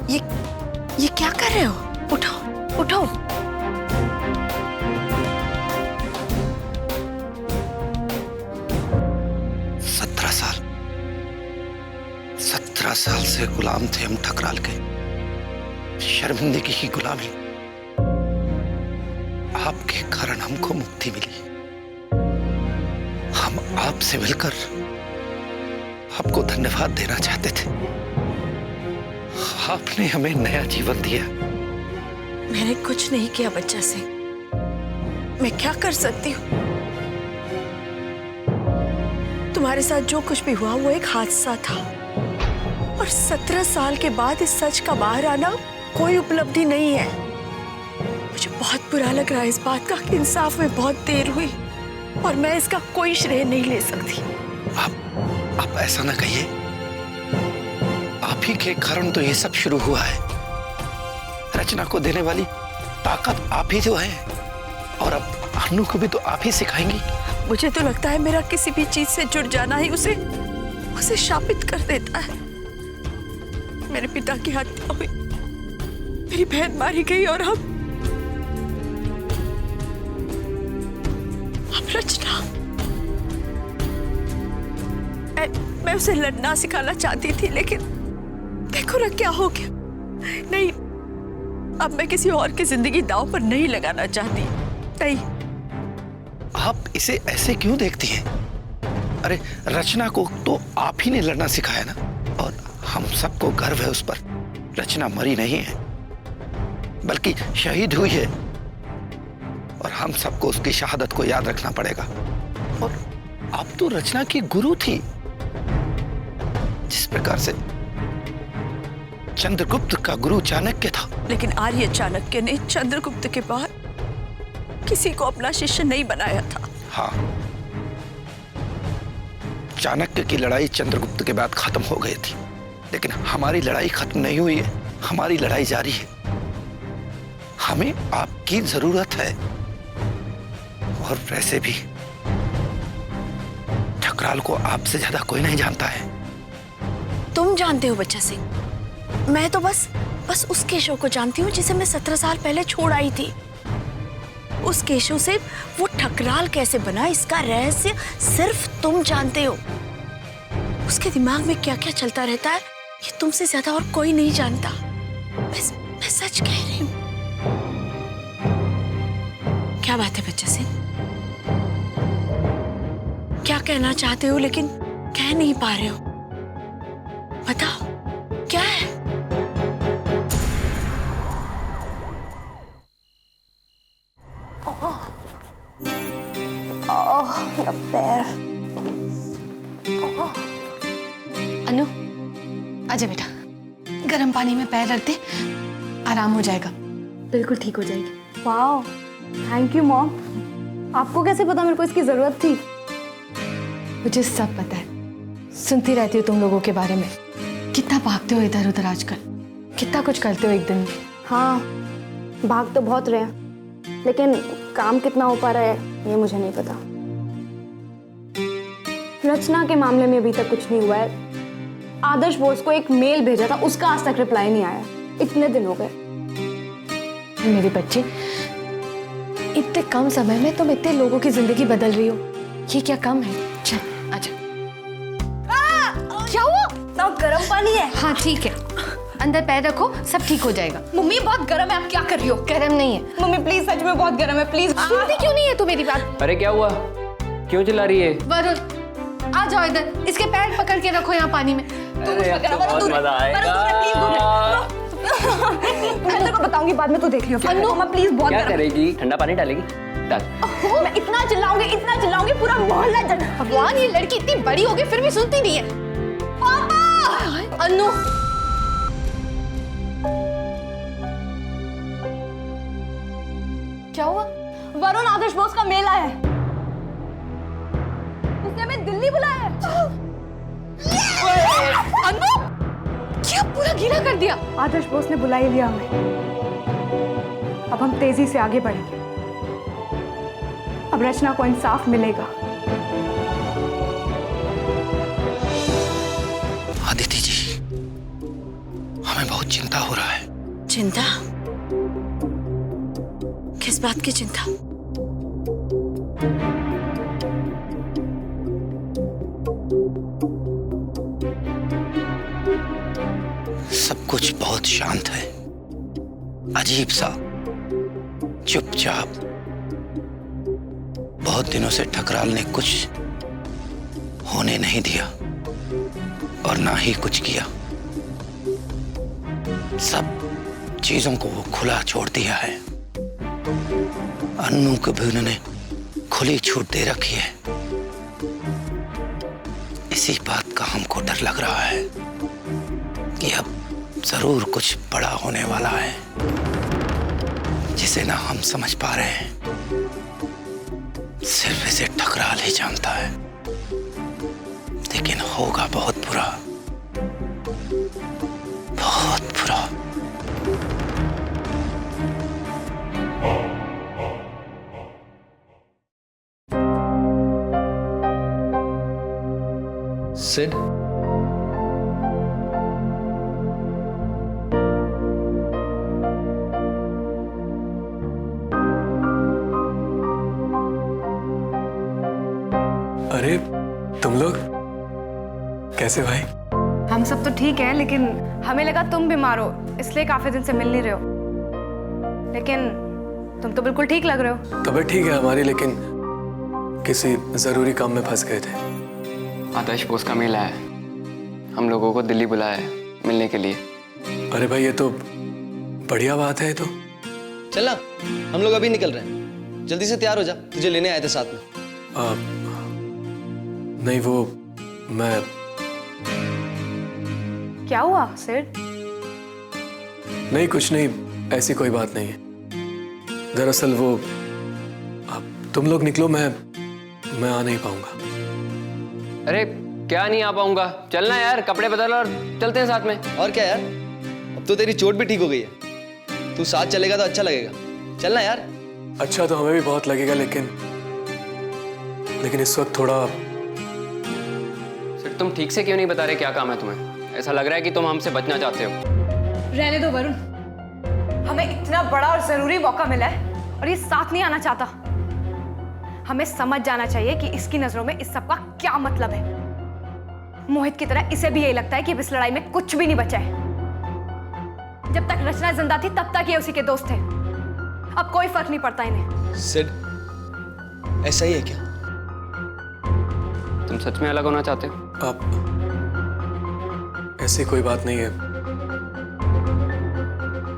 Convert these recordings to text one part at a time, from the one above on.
ये क्या कर रहे हो? उठो उठो। सत्रह साल से गुलाम थे हम ठकराल के, शर्मिंदगी की गुलामी। आपके कारण हमको मुक्ति मिली। हम आपसे मिलकर आपको धन्यवाद देना चाहते थे। आपने हमें नया जीवन दिया। मैंने कुछ नहीं किया बच्चा सिंह, मैं क्या कर सकती हूँ? तुम्हारे साथ जो कुछ भी हुआ वो एक हादसा था, और 17 साल के बाद इस सच का बाहर आना कोई उपलब्धि नहीं है। मुझे बहुत बुरा लग रहा है इस बात का कि इंसाफ में बहुत देर हुई, और मैं इसका कोई श्रेय नहीं ले सकती। आप ऐसा ना कहिए। आप ही के कारण तो ये सब शुरू हुआ है। रचना को देने वाली ताकत आप ही जो है, और अब अन्नू को भी तो आप ही सिखाएंगी। मुझे तो लगता है मेरा किसी भी चीज से जुड़ जाना ही उसे शापित कर देता है। मेरे पिता की हत्या हुई, मेरी बहन मारी गई, और अब रचना। मैं उसे लड़ना सिखाना चाहती थी, लेकिन देखो ना क्या हो गया। नहीं, अब मैं किसी और की जिंदगी दांव पर नहीं लगाना चाहती। नहीं। आप इसे ऐसे क्यों देखती हैं? अरे रचना को तो आप ही ने लड़ना सिखाया ना, और हम सबको गर्व है उस पर। रचना मरी नहीं है, बल्कि शहीद हुई है, और हम सबको उसकी शहादत को याद रखना पड़ेगा। और आप तो रचना की गुरु थी। जिस प्रकार से चंद्रगुप्त का गुरु चाणक्य था, लेकिन आर्य चाणक्य ने चंद्रगुप्त के बाद किसी को अपना शिष्य नहीं बनाया था। हाँ, चाणक्य की लड़ाई चंद्रगुप्त के बाद खत्म हो गई थी, लेकिन हमारी लड़ाई खत्म नहीं हुई है। हमारी लड़ाई जारी है। हमें आपकी जरूरत है। और वैसे भी ठकराल को आपसे ज्यादा कोई नहीं जानता है। तुम जानते हो बच्चा सिंह, मैं तो बस उस केशव को जानती हूँ जिसे मैं 17 साल पहले छोड़ आई थी। उस केशव से वो ठकराल कैसे बना, इसका रहस्य सिर्फ तुम जानते हो। उसके दिमाग में क्या क्या चलता रहता है, ये तुमसे ज्यादा और कोई नहीं जानता। मैं सच कह रही हूँ। क्या बात है बच्चा सिंह? क्या कहना चाहते हो लेकिन कह नहीं पा रहे हो? बताओ क्या है? मेरा पैर। अनु, आजा बेटा, गर्म पानी में पैर रख दे, आराम हो जाएगा। बिल्कुल ठीक हो जाएगी। वाह, थैंक यू मॉम। आपको कैसे पता मेरे को इसकी जरूरत थी? मुझे सब पता है, सुनती रहती हूँ तुम लोगों के बारे में। कितना भागते हो इधर उधर आजकल, कितना कुछ करते हो एक दिन में। हाँ, भाग तो बहुत रहे हैं, लेकिन काम कितना हो पा रहा है ये मुझे नहीं पता। रचना के मामले में अभी तक कुछ नहीं हुआ है। आदर्श बोस को एक मेल भेजा था, उसका आज तक रिप्लाई नहीं आया। इतने दिन हो गए। मेरी बच्ची, इतने कम समय में तुम इतने लोगों की जिंदगी बदल रही हो, ये क्या कम है? चल आजा। क्या हुआ? ना गर्म पानी है। हाँ ठीक है, अंदर पैर रखो, सब ठीक हो जाएगा। मम्मी बहुत गर्म है, आप क्या कर रही हो? गर्म नहीं है मम्मी प्लीज, सच में बहुत गर्म है, प्लीज। सुनती क्यों नहीं है तू मेरी बात? अरे क्या हुआ, क्यों चिल्ला रही है? वरुण आ जाओ इधर, इसके पैर पकड़ के रखो यहाँ पानी में। बहुत मजा आएगा। मैं तेरे को बताऊंगी बाद में, तू देख लियो। मम्मा प्लीज, बहुत क्या गर्म। करेगी? ठंडा पानी डालेगी? डाल। मैं इतना चिल्लाऊंगी पूरा मोहल्ला जल। भगवान, ये लड़की इतनी बड़ी हो गई फिर भी सुनती नहीं है। पापा! अनु, क्या हुआ? वरुण आदर्श बोस का मेल आया है। उसने हमें दिल्ली बुलाया है। अनु, क्या पूरा गीला कर दिया? आदर्श बोस ने बुला ही लिया हमें। अब हम तेजी से आगे बढ़ेंगे। अब रचना को इंसाफ मिलेगा। आदिति जी, हमें बहुत चिंता हो रहा है। चिंता? किस बात की चिंता? सब कुछ बहुत शांत है, अजीब सा, चुपचाप। बहुत दिनों से ठकराल ने कुछ होने नहीं दिया और ना ही कुछ किया। सब चीजों को वो खुला छोड़ दिया है। अन्नू को भी उन्होंने खुली छूट दे रखी है। इसी बात का हमको डर लग रहा है कि अब जरूर कुछ बड़ा होने वाला है जिसे ना हम समझ पा रहे हैं। सिर्फ इसे ठकराल ही जानता है, लेकिन होगा बहुत बुरा, बहुत बुरा। सिड, अरे तुम लोग कैसे भाई? हम सब तो ठीक है, लेकिन हमें लगा तुम बीमार हो, इसलिए काफी दिन से मिल नहीं रहे हो। लेकिन तुम तो बिल्कुल ठीक लग रहे हो। तबीयत ठीक है हमारी, लेकिन किसी जरूरी काम में फंस गए थे। आदर्श बोस का मेल आया है, हम लोगों को दिल्ली बुलाया है मिलने के लिए। अरे भाई ये तो बढ़िया बात है। तो चलना, हम लोग अभी निकल रहे हैं। जल्दी से तैयार हो जा, तुझे लेने आए थे साथ में। नहीं वो मैं क्या हुआ सिड? नहीं, कुछ नहीं, ऐसी कोई बात नहीं है। दरअसल वो अब तुम लोग निकलो, मैं आ नहीं पाऊंगा। अरे क्या नहीं आ पाऊंगा? चलना यार, कपड़े बदल और चलते हैं साथ में। और क्या यार, अब तो तेरी चोट भी ठीक हो गई है। तू साथ चलेगा तो अच्छा लगेगा। चलना यार। अच्छा तो हमें भी बहुत लगेगा, लेकिन इस वक्त थोड़ा। सिर्फ तुम ठीक से क्यों नहीं बता रहे क्या काम है तुम्हें? ऐसा लग रहा है कि तुम हमसे बचना चाहते हो। रहने दो वरुण, हमें इतना बड़ा और जरूरी मौका मिला है और ये साथ नहीं आना चाहता। हमें समझ जाना चाहिए कि इसकी नजरों में इस सब का क्या मतलब है। मोहित की तरह इसे भी यही लगता है कि इस लड़ाई में कुछ भी नहीं बचा है। जब तक रचना जिंदा थी तब तक ये उसी के दोस्त थे। अब कोई फर्क नहीं पड़ता इन्हें। सिड, ऐसा ही है क्या? तुम सच में अलग होना चाहते हो? अब ऐसी कोई बात नहीं है,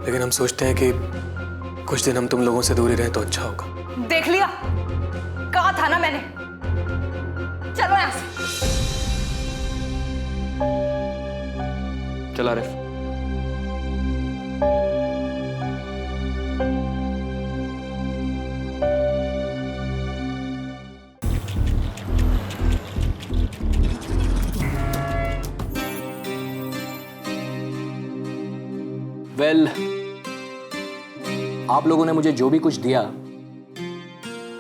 लेकिन हम सोचते हैं कि कुछ दिन हम तुम लोगों से दूरी रहें तो अच्छा होगा। देख लिया, कहा था ना मैंने। चलो यहां से। चला रे। वेल, आप लोगों ने मुझे जो भी कुछ दिया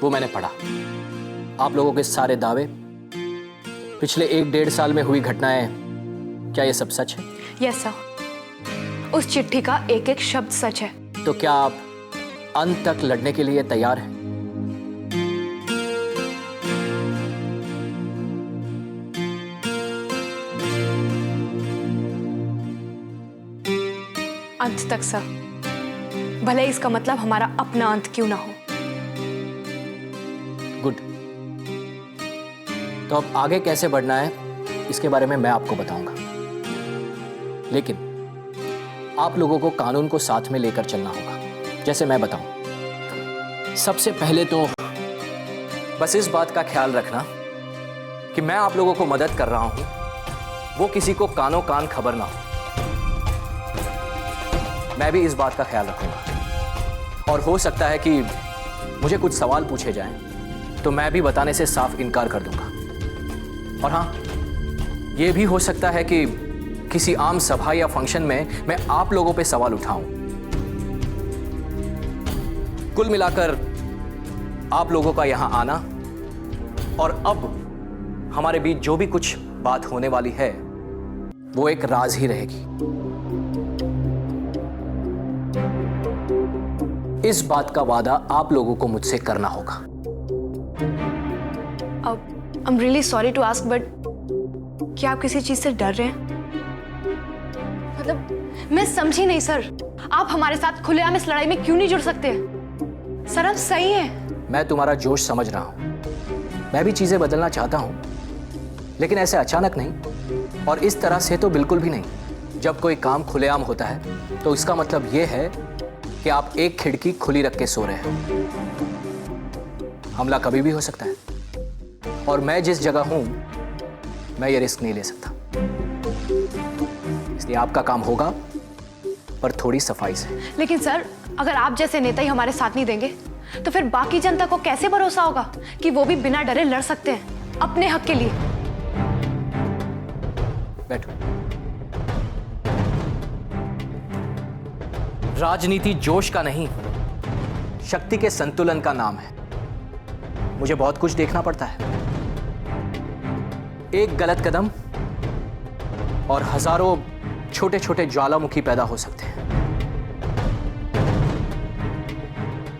वो मैंने पढ़ा। आप लोगों के सारे दावे, पिछले 1-1.5 साल में हुई घटनाएं, क्या ये सब सच है? यस सर, उस चिट्ठी का एक एक शब्द सच है। तो क्या आप अंत तक लड़ने के लिए तैयार हैं? अंत तक सर, भले इसका मतलब हमारा अपना अंत क्यों ना हो। गुड। तो अब आगे कैसे बढ़ना है इसके बारे में मैं आपको बताऊंगा, लेकिन आप लोगों को कानून को साथ में लेकर चलना होगा, जैसे मैं बताऊं। सबसे पहले तो बस इस बात का ख्याल रखना कि मैं आप लोगों को मदद कर रहा हूं, वो किसी को कानों कान खबर ना हो। मैं भी इस बात का ख्याल रखूंगा, और हो सकता है कि मुझे कुछ सवाल पूछे जाएं तो मैं भी बताने से साफ इनकार कर दूंगा। और हाँ, यह भी हो सकता है कि किसी आम सभा या फंक्शन में मैं आप लोगों पे सवाल उठाऊं। कुल मिलाकर आप लोगों का यहां आना और अब हमारे बीच जो भी कुछ बात होने वाली है वो एक राज ही रहेगी। इस बात का वादा आप लोगों को मुझसे करना होगा। I'm really sorry to ask, but क्या आप किसी चीज से डर रहे हैं? मतलब मैं समझी नहीं सर, आप हमारे साथ खुलेआम इस लड़ाई में क्यों नहीं जुड़ सकते? सर हम सही हैं। मैं तुम्हारा जोश समझ रहा हूं, मैं भी चीजें बदलना चाहता हूं, लेकिन ऐसे अचानक नहीं और इस तरह से तो बिल्कुल भी नहीं। जब कोई काम खुलेआम होता है तो इसका मतलब यह है कि आप एक खिड़की खुली रख के सो रहे हो। हमला कभी भी हो सकता है और मैं जिस जगह हूं मैं ये रिस्क नहीं ले सकता, इसलिए आपका काम होगा पर थोड़ी सफाई से। लेकिन सर अगर आप जैसे नेता ही हमारे साथ नहीं देंगे तो फिर बाकी जनता को कैसे भरोसा होगा कि वो भी बिना डरे लड़ सकते हैं अपने हक के लिए? बैठो। राजनीति जोश का नहीं, शक्ति के संतुलन का नाम है। मुझे बहुत कुछ देखना पड़ता है। एक गलत कदम और हजारों छोटे छोटे ज्वालामुखी पैदा हो सकते हैं।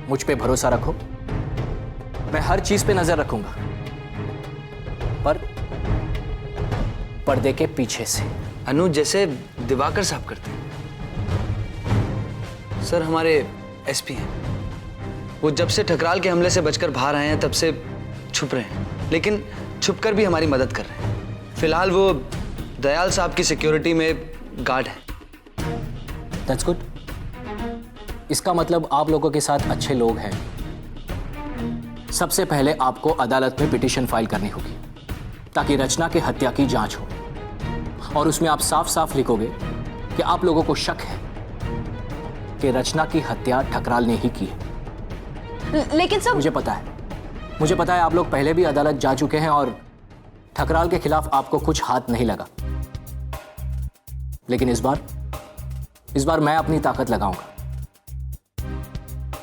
मुझ पे भरोसा रखो, मैं हर चीज पे नजर रखूंगा, पर पर्दे के पीछे से। अनुज जैसे दिवाकर साहब करते हैं। सर हमारे एसपी हैं, वो जब से ठकराल के हमले से बचकर बाहर आए हैं तब से छुप रहे हैं, लेकिन छुपकर भी हमारी मदद कर रहे हैं। फिलहाल वो दयाल साहब की सिक्योरिटी में गार्ड है। That's good. इसका मतलब आप लोगों के साथ अच्छे लोग हैं। सबसे पहले आपको अदालत में पिटीशन फाइल करनी होगी ताकि रचना की हत्या की जांच हो, और उसमें आप साफ साफ लिखोगे कि आप लोगों को शक है कि रचना की हत्या ठकराल ने ही की है। लेकिन सब मुझे पता है आप लोग पहले भी अदालत जा चुके हैं और ठकराल के खिलाफ आपको कुछ हाथ नहीं लगा, लेकिन इस बार मैं अपनी ताकत लगाऊंगा।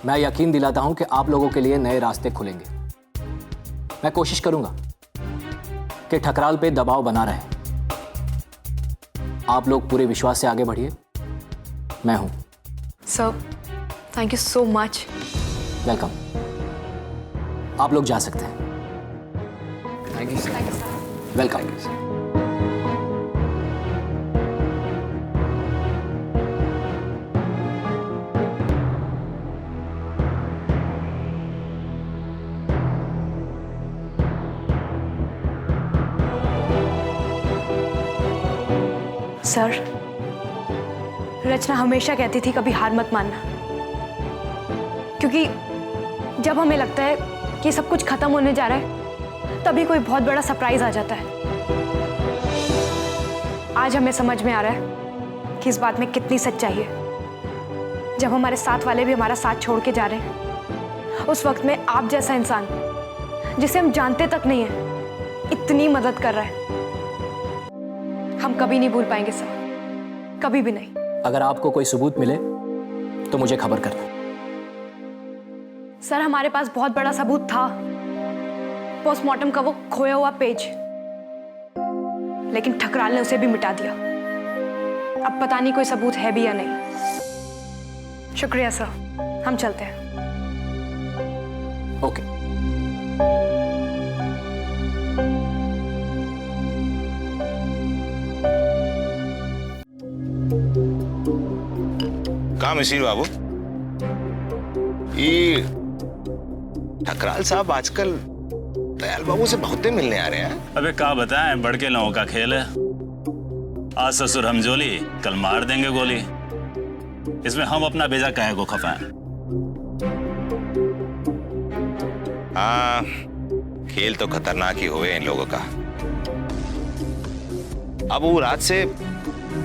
मैं यकीन दिलाता हूं कि आप लोगों के लिए नए रास्ते खुलेंगे। मैं कोशिश करूंगा कि ठकराल पे दबाव बना रहे। आप लोग पूरे विश्वास से आगे बढ़िए। मैं हूं। Sir thank you so much. Welcome. आप लोग जा सकते हैं। Thank you sir. Welcome. Sir Rachna हमेशा कहती थी कभी हार मत मानना, क्योंकि जब हमें लगता है कि सब कुछ खत्म होने जा रहा है तभी कोई बहुत बड़ा सरप्राइज आ जाता है। आज हमें समझ में आ रहा है कि इस बात में कितनी सच्चाई है। जब हमारे साथ वाले भी हमारा साथ छोड़ के जा रहे हैं, उस वक्त में आप जैसा इंसान जिसे हम जानते तक नहीं है इतनी मदद कर रहा है, हम कभी नहीं भूल पाएंगे सर, कभी भी नहीं। अगर आपको कोई सबूत मिले तो मुझे खबर करना। सर हमारे पास बहुत बड़ा सबूत था, पोस्टमार्टम का वो खोया हुआ पेज, लेकिन ठकराल ने उसे भी मिटा दिया। अब पता नहीं कोई सबूत है भी या नहीं। शुक्रिया सर, हम चलते हैं। ओके। कहाँ मिसिर बाबू? ये ठकराल साहब आजकल दयाल बाबू से बहुते मिलने आ रहे हैं। अबे क्या बताएं, बड़के लोगों का खेल है। आज ससुर हमजोली, कल मार देंगे गोली। इसमें हम अपना बेजा काहे को खपाएं। हाँ, खेल तो खतरनाक ही हुए इन लोगों का। अब वो रात से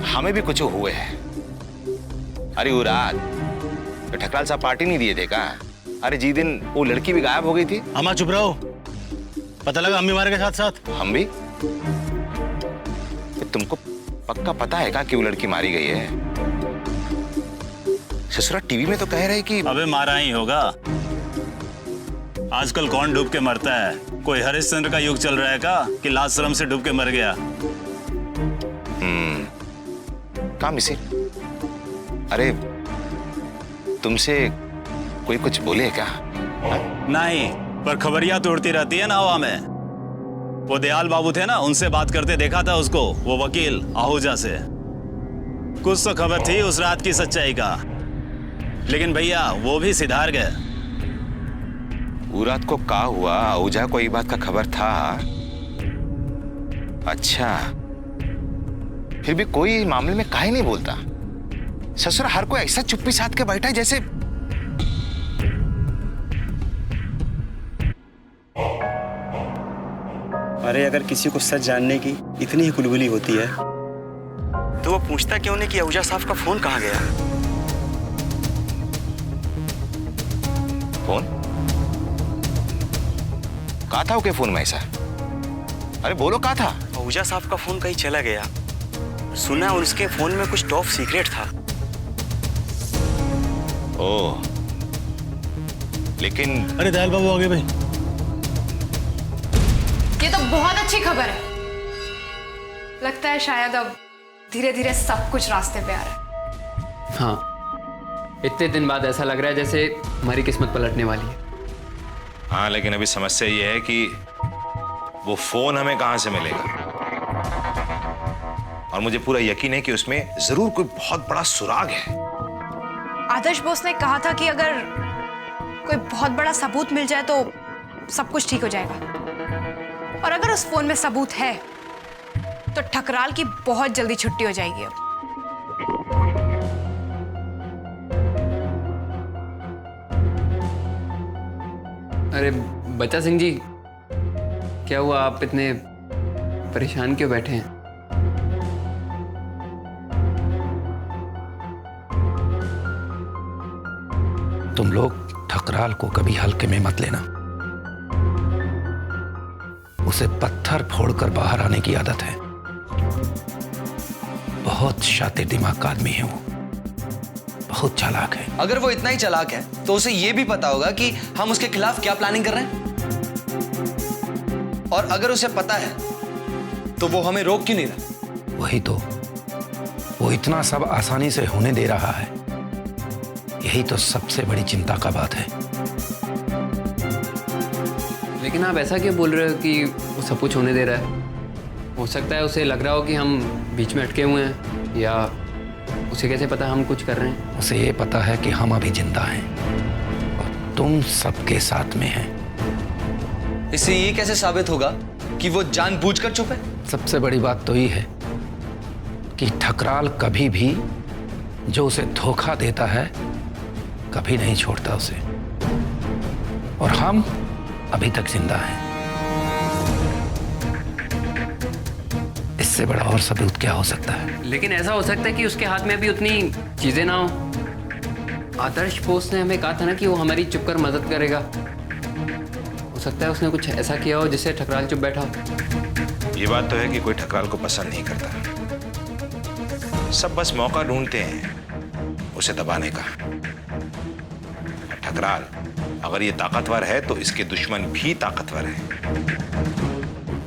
हमें भी कुछ हुए हैं। अरे वो रात तो ठकराल साहब पार्टी नहीं दिए थे क्या? अरे जी दिन वो लड़की भी गायब हो गई थी। अम्मा चुप रहो, पता लगा अम्मी मारे के साथ साथ हम भी। तुमको पक्का पता है क्या कि वो लड़की मारी गई है? ससुरा टीवी में तो कह रहे कि अबे मारा ही होगा। आजकल कौन डूब के मरता है? कोई हरिश्चंद्र का युग चल रहा है का कि लाज शर्म से डूब के मर गया? काम इसे। अरे तुमसे कोई कुछ बोले क्या? नहीं, पर खबरियां तो उड़ती रहती है ना हवा में। वो दयाल बाबू थे ना, उनसे बात करते देखा था उसको, वो वकील आहूजा से। कुछ तो खबर थी उस रात की सच्चाई का, लेकिन भैया वो भी सिधार गए। वो रात को क्या हुआ? आहूजा को एक बात का खबर था। अच्छा, फिर भी कोई मामले में काहे नहीं बोलता? ससुर हर कोई ऐसा चुप्पी साध के बैठा है जैसे अरे अगर किसी को सच जानने की इतनी ही कुलबुली होती है तो वो पूछता क्यों नहीं कि आहूजा साहब का फोन कहाँ गया? फोन? कहा था उसके फोन में ऐसा? अरे बोलो कहा था? आहूजा साहब का फोन कहीं चला गया। सुना उसके फोन में कुछ टॉप सीक्रेट था। ओह, लेकिन अरे दयाल बाबू आ गए भाई। ये तो बहुत अच्छी खबर है। लगता है शायद अब धीरे धीरे सब कुछ रास्ते पे आ रहा है। हाँ, इतने दिन बाद ऐसा लग रहा है जैसे हमारी किस्मत पलटने वाली है। हाँ, लेकिन अभी समस्या ये है कि वो फोन हमें कहां से मिलेगा, और मुझे पूरा यकीन है कि उसमें जरूर कोई बहुत बड़ा सुराग है। आदर्श बोस ने कहा था कि अगर कोई बहुत बड़ा सबूत मिल जाए तो सब कुछ ठीक हो जाएगा। और अगर उस फोन में सबूत है तो ठकराल की बहुत जल्दी छुट्टी हो जाएगी। अब अरे बच्चा सिंह जी, क्या हुआ? आप इतने परेशान क्यों बैठे हैं? तुम लोग ठकराल को कभी हल्के में मत लेना। उसे पत्थर फोड़कर बाहर आने की आदत है। बहुत शातिर दिमाग का आदमी है वो, बहुत चालाक है। अगर वो इतना ही चालाक है तो उसे ये भी पता होगा कि हम उसके खिलाफ क्या प्लानिंग कर रहे हैं। और अगर उसे पता है तो वो हमें रोक क्यों नहीं रहा? वही तो, वो इतना सब आसानी से होने दे रहा है, यही तो सबसे बड़ी चिंता का बात है। लेकिन आप ऐसा क्यों बोल रहे हो कि वो सब कुछ होने दे रहा है? हो सकता है उसे लग रहा हो कि हम बीच में अटके हुए हैं, या उसे कैसे पता हम कुछ कर रहे हैं? उसे ये पता है कि हम अभी जिंदा हैं और तुम सबके साथ में हैं। इससे ये कैसे साबित होगा कि वो जानबूझकर चुप है? सबसे बड़ी बात तो ये है कि ठकराल कभी भी जो उसे धोखा देता है कभी नहीं छोड़ता उसे, और हम अभी तक जिंदा हैं। इससे बड़ा और सबूत क्या हो सकता है? लेकिन ऐसा हो सकता है कि उसके हाथ में अभी उतनी चीजें ना हो। आदर्श बोस ने हमें कहा था ना कि वो हमारी चुपकर मदद करेगा। हो सकता है उसने कुछ ऐसा किया हो जिससे ठकराल चुप बैठा हो। ये बात तो है कि कोई ठकराल को पसंद नहीं करता, सब बस मौका ढूंढते हैं उसे दबाने का। ठकराल अगर ये ताकतवर है तो इसके दुश्मन भी ताकतवर है।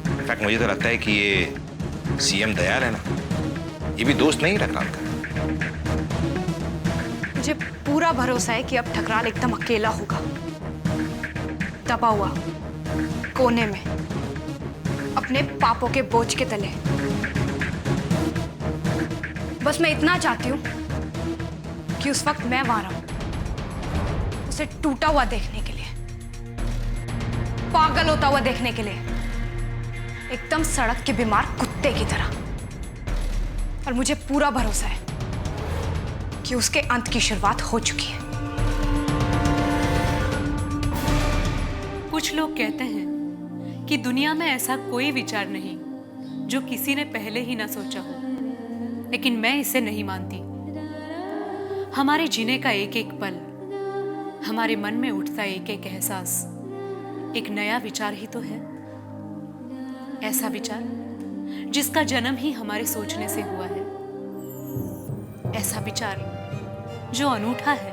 इनफैक्ट मुझे तो लगता है कि ये सीएम दयाल है ना, ये भी दोस्त नहीं ठकराल का। मुझे पूरा भरोसा है कि अब ठकराल एकदम अकेला होगा, दबा हुआ कोने में अपने पापों के बोझ के तले। बस मैं इतना चाहती हूं कि उस वक्त मैं वहां रहूं, उसे टूटा हुआ देखने के लिए, पागल होता हुआ देखने के लिए, एकदम सड़क के बीमार कुत्ते की तरह। और मुझे पूरा भरोसा है कि उसके अंत की शुरुआत हो चुकी है। कुछ लोग कहते हैं कि दुनिया में ऐसा कोई विचार नहीं जो किसी ने पहले ही ना सोचा हो, लेकिन मैं इसे नहीं मानती। हमारे जीने का एक एक पल, हमारे मन में उठता एक एक एहसास एक नया विचार ही तो है। ऐसा विचार जिसका जन्म ही हमारे सोचने से हुआ है। ऐसा विचार जो अनूठा है,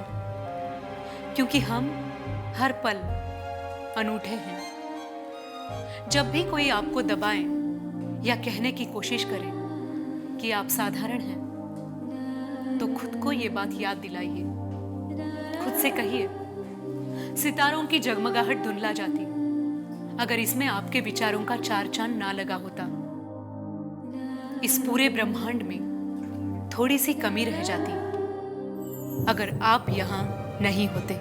क्योंकि हम हर पल अनूठे हैं। जब भी कोई आपको दबाए या कहने की कोशिश करे कि आप साधारण हैं, तो खुद को ये बात याद दिलाइए, खुद से कहिए सितारों की जगमगाहट धुंधला जाती अगर इसमें आपके विचारों का चार चांद ना लगा होता। इस पूरे ब्रह्मांड में थोड़ी सी कमी रह जाती अगर आप यहां नहीं होते।